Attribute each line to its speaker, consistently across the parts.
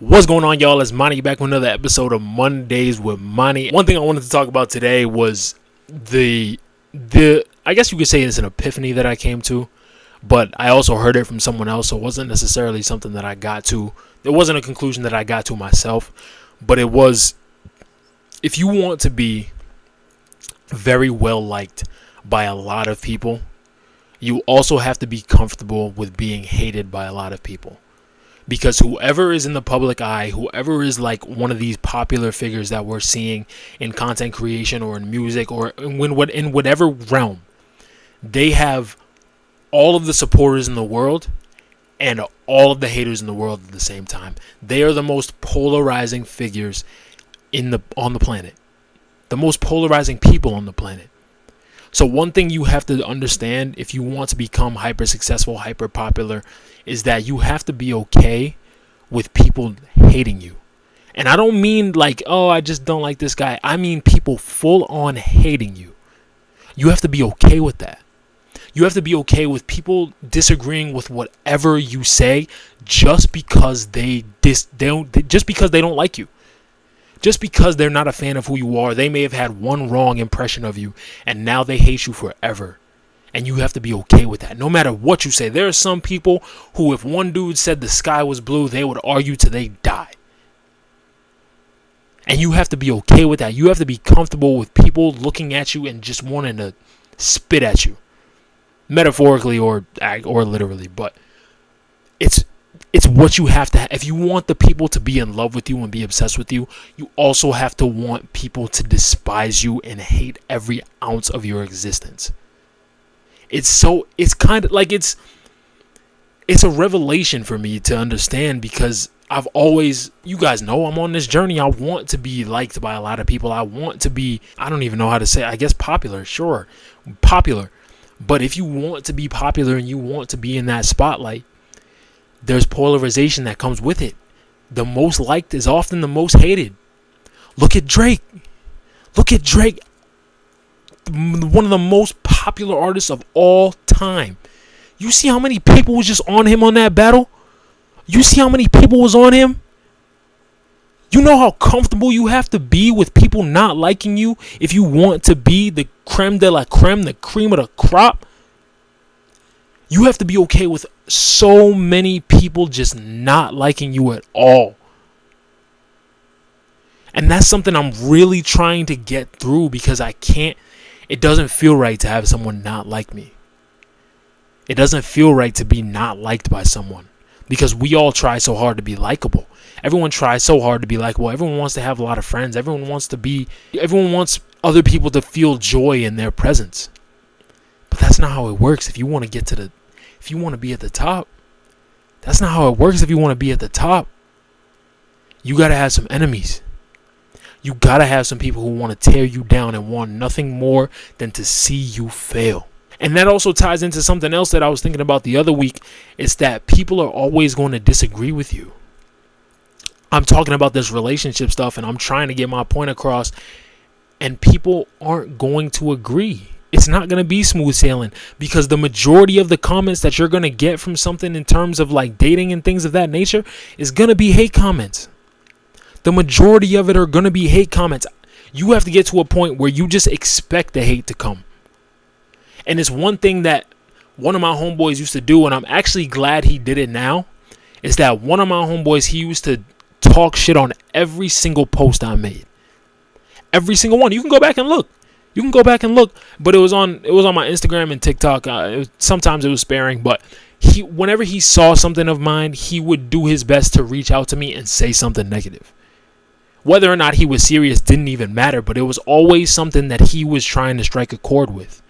Speaker 1: What's going on, y'all? It's Monty back with another episode of Mondays with Monty. One thing I wanted to talk about today was the I guess you could say it's an epiphany that I came to, but I also heard it from someone else, so it wasn't necessarily something that I got to. It wasn't a conclusion that I got to myself, but it was, if you want to be very well liked by a lot of people, you also have to be comfortable with being hated by a lot of people. Because whoever is in the public eye, whoever is like one of these popular figures that we're seeing in content creation or in music or in whatever realm, they have all of the supporters in the world and all of the haters in the world at the same time. They are the most polarizing figures on the planet, the most polarizing people on the planet. So one thing you have to understand if you want to become hyper successful, hyper popular, is that you have to be okay with people hating you. And I don't mean like, oh, I just don't like this guy. I mean people full on hating you. You have to be okay with that. You have to be okay with people disagreeing with whatever you say just because they don't like you. Just because they're not a fan of who you are, they may have had one wrong impression of you, and now they hate you forever. And you have to be okay with that, no matter what you say. There are some people who, if one dude said the sky was blue, they would argue till they die. And you have to be okay with that. You have to be comfortable with people looking at you and just wanting to spit at you. Metaphorically or literally, but it's what you have to have. If you want the people to be in love with you and be obsessed with you, you also have to want people to despise you and hate every ounce of your existence. It's kind of like it's a revelation for me to understand, because I've always, you guys know, I'm on this journey. I want to be liked by a lot of people. I want to be, I don't even know how to say it, I guess popular, sure, popular. But if you want to be popular and you want to be in that spotlight, there's polarization that comes with it. The most liked is often the most hated. Look at Drake. One of the most popular artists of all time. You see how many people was just on him on that battle? You see how many people was on him? You know how comfortable you have to be with people not liking you if you want to be the creme de la creme, the cream of the crop? You have to be okay with so many people just not liking you at all. And that's something I'm really trying to get through, because it doesn't feel right to have someone not like me. It doesn't feel right to be not liked by someone, because we all try so hard to be likable. Everyone tries so hard to be likable. Everyone wants to have a lot of friends. Everyone wants other people to feel joy in their presence. But that's not how it works. If you want to be at the top, that's not how it works. If you want to be at the top, you got to have some enemies. You got to have some people who want to tear you down and want nothing more than to see you fail. And that also ties into something else that I was thinking about the other week. Is that people are always going to disagree with you. I'm talking about this relationship stuff and I'm trying to get my point across, and people aren't going to agree. It's not going to be smooth sailing, because the majority of the comments that you're going to get from something in terms of like dating and things of that nature is going to be hate comments. The majority of it are going to be hate comments. You have to get to a point where you just expect the hate to come. And it's one thing that one of my homeboys used to do, and I'm actually glad he did it now, is that one of my homeboys, he used to talk shit on every single post I made. Every single one. You can go back and look. But it was on my Instagram and TikTok. Sometimes it was sparing, but whenever he saw something of mine, he would do his best to reach out to me and say something negative. Whether or not he was serious didn't even matter, but it was always something that he was trying to strike a chord with.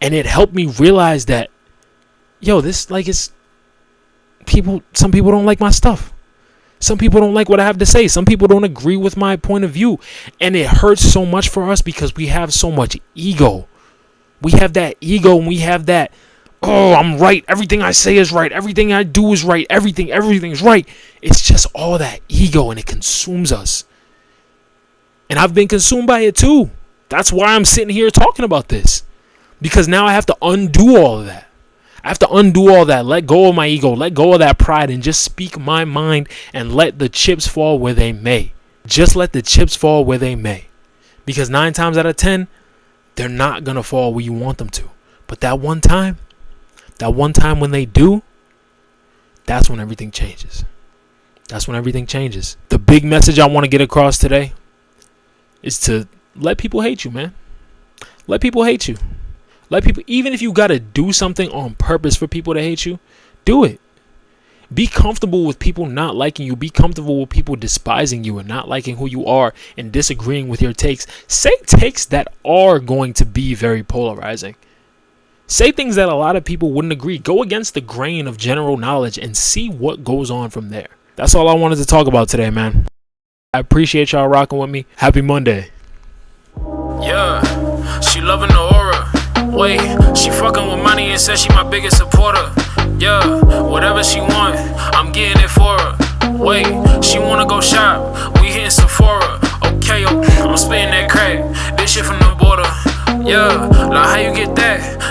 Speaker 1: And it helped me realize that, some people don't like my stuff. Some people don't like what I have to say. Some people don't agree with my point of view. And it hurts so much for us because we have so much ego. We have that ego, and we have that, oh, I'm right. Everything I say is right. Everything I do is right. Everything's right. It's just all that ego, and it consumes us. And I've been consumed by it too. That's why I'm sitting here talking about this. Because now I have to undo all of that. I have to undo all that, let go of my ego, let go of that pride, and just speak my mind and let the chips fall where they may. Just let the chips fall where they may. Because 9 times out of 10, they're not going to fall where you want them to. But that one time when they do, that's when everything changes. That's when everything changes. The big message I want to get across today is to let people hate you, man. Let people hate you. Let people, even if you got to do something on purpose for people to hate you, do it. Be comfortable with people not liking you. Be comfortable with people despising you and not liking who you are and disagreeing with your takes. Say takes that are going to be very polarizing. Say things that a lot of people wouldn't agree. Go against the grain of general knowledge and see what goes on from there. That's all I wanted to talk about today, man. I appreciate y'all rocking with me. Happy Monday.
Speaker 2: Yeah, she loving the aura. Wait, she fucking with money and says she my biggest supporter. Yeah, whatever she want, I'm getting it for her. Wait, she wanna go shop, we hitting Sephora. Okay, I'm spitting that crack, this shit from the border. Yeah, like how you get that?